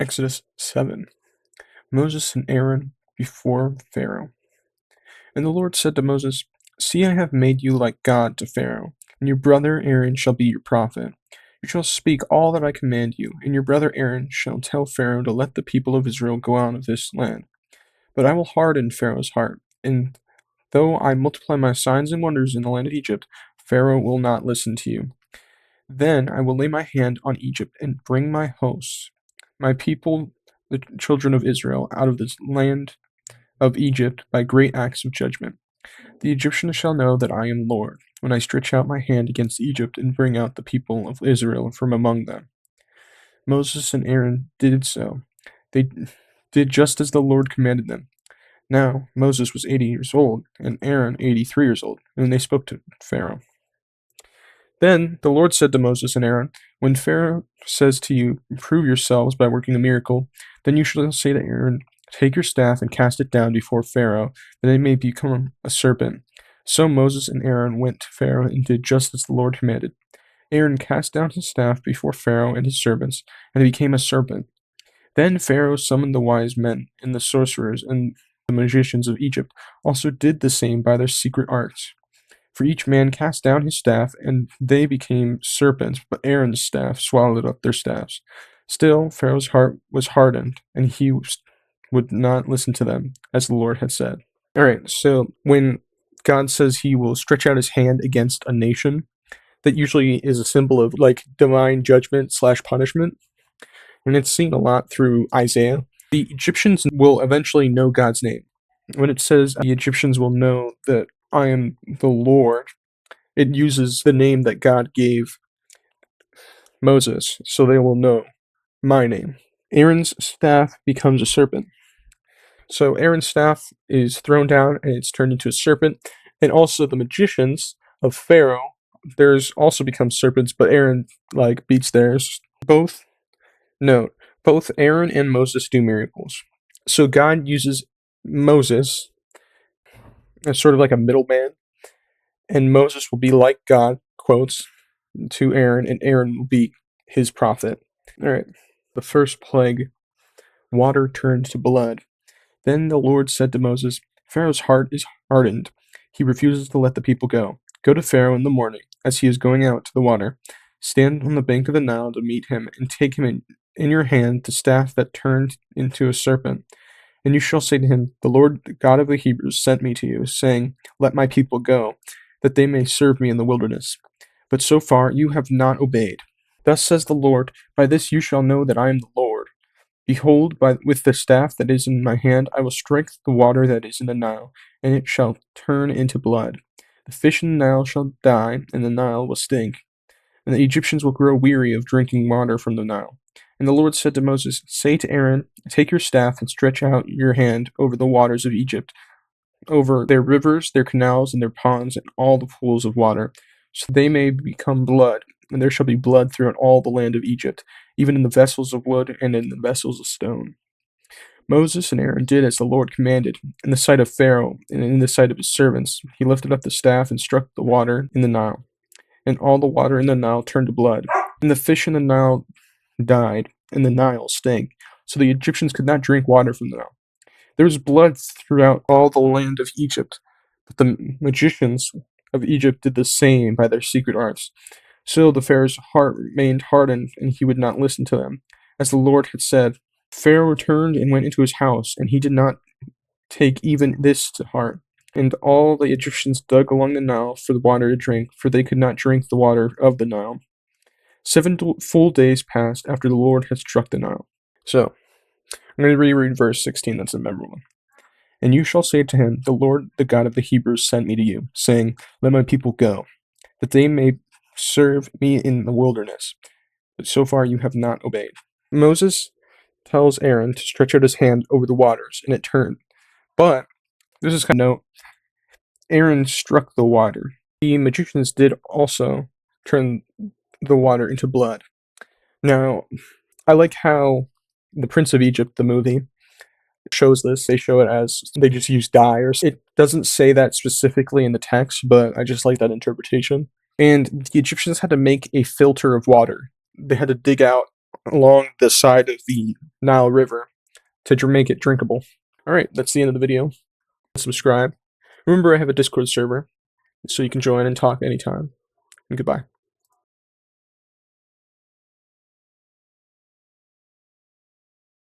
Exodus 7. Moses and Aaron before Pharaoh. And the Lord said to Moses, See, I have made you like God to Pharaoh, and your brother Aaron shall be your prophet. You shall speak all that I command you, and your brother Aaron shall tell Pharaoh to let the people of Israel go out of this land. But I will harden Pharaoh's heart, and though I multiply my signs and wonders in the land of Egypt, Pharaoh will not listen to you. Then I will lay my hand on Egypt and bring my hosts, my people, the children of Israel, out of this land of Egypt by great acts of judgment. The Egyptians shall know that I am Lord, when I stretch out my hand against Egypt and bring out the people of Israel from among them. Moses and Aaron did so. They did just as the Lord commanded them. Now Moses was 80 years old, and Aaron 83 years old, and they spoke to Pharaoh. Then the Lord said to Moses and Aaron, When Pharaoh says to you, Prove yourselves by working a miracle, then you shall say to Aaron, Take your staff and cast it down before Pharaoh, that it may become a serpent. So Moses and Aaron went to Pharaoh and did just as the Lord commanded. Aaron cast down his staff before Pharaoh and his servants, and it became a serpent. Then Pharaoh summoned the wise men and the sorcerers and the magicians of Egypt also did the same by their secret arts. For each man cast down his staff, and they became serpents, but Aaron's staff swallowed up their staffs. Still, Pharaoh's heart was hardened, and he would not listen to them, as the Lord had said. Alright, so when God says he will stretch out his hand against a nation, that usually is a symbol of like divine judgment / punishment. And it's seen a lot through Isaiah. The Egyptians will eventually know God's name. When it says the Egyptians will know that I am the Lord, it uses the name that God gave Moses, so they will know my name. Aaron's staff becomes a serpent. So Aaron's staff is thrown down and it's turned into a serpent. And also the magicians of Pharaoh, theirs also become serpents, but Aaron beats theirs. Both Aaron and Moses do miracles. So God uses Moses as sort of like a middleman, and Moses will be like God, quotes, to Aaron, and Aaron will be his prophet. Alright, the first plague, water turned to blood. Then the Lord said to Moses, Pharaoh's heart is hardened. He refuses to let the people go. Go to Pharaoh in the morning, as he is going out to the water. Stand on the bank of the Nile to meet him, and take him in your hand the staff that turned into a serpent. And you shall say to him, The Lord the God of the Hebrews sent me to you, saying, Let my people go, that they may serve me in the wilderness. But so far you have not obeyed. Thus says the Lord, By this you shall know that I am the Lord. Behold, with the staff that is in my hand I will strike the water that is in the Nile, and it shall turn into blood. The fish in the Nile shall die, and the Nile will stink. And the Egyptians will grow weary of drinking water from the Nile. And the Lord said to Moses, Say to Aaron, Take your staff and stretch out your hand over the waters of Egypt, over their rivers, their canals, and their ponds, and all the pools of water, so they may become blood, and there shall be blood throughout all the land of Egypt, even in the vessels of wood and in the vessels of stone. Moses and Aaron did as the Lord commanded. In the sight of Pharaoh and in the sight of his servants, he lifted up the staff and struck the water in the Nile, and all the water in the Nile turned to blood. And the fish in the Nile died, and the Nile stank, so the Egyptians could not drink water from the Nile. There was blood throughout all the land of Egypt, but the magicians of Egypt did the same by their secret arts. So the Pharaoh's heart remained hardened, and he would not listen to them, as the Lord had said. Pharaoh returned and went into his house, and he did not take even this to heart. And all the Egyptians dug along the Nile for the water to drink, for they could not drink the water of the Nile. 7 full days passed after the Lord had struck the Nile. So, I'm going to reread verse 16, that's a memorable one. And you shall say to him, The Lord, the God of the Hebrews, sent me to you, saying, Let my people go, that they may serve me in the wilderness. But so far you have not obeyed. Moses tells Aaron to stretch out his hand over the waters, and it turned. But, this is kind of note, Aaron struck the water. The magicians did also turn the water into blood. Now, I like how the Prince of Egypt, the movie, shows this. They show it as they just use dye, or it doesn't say that specifically in the text, but I just like that interpretation. And the Egyptians had to make a filter of water. They had to dig out along the side of the Nile River to make it drinkable. Alright, that's the end of the video. Subscribe. Remember, I have a Discord server, so you can join and talk anytime. And goodbye.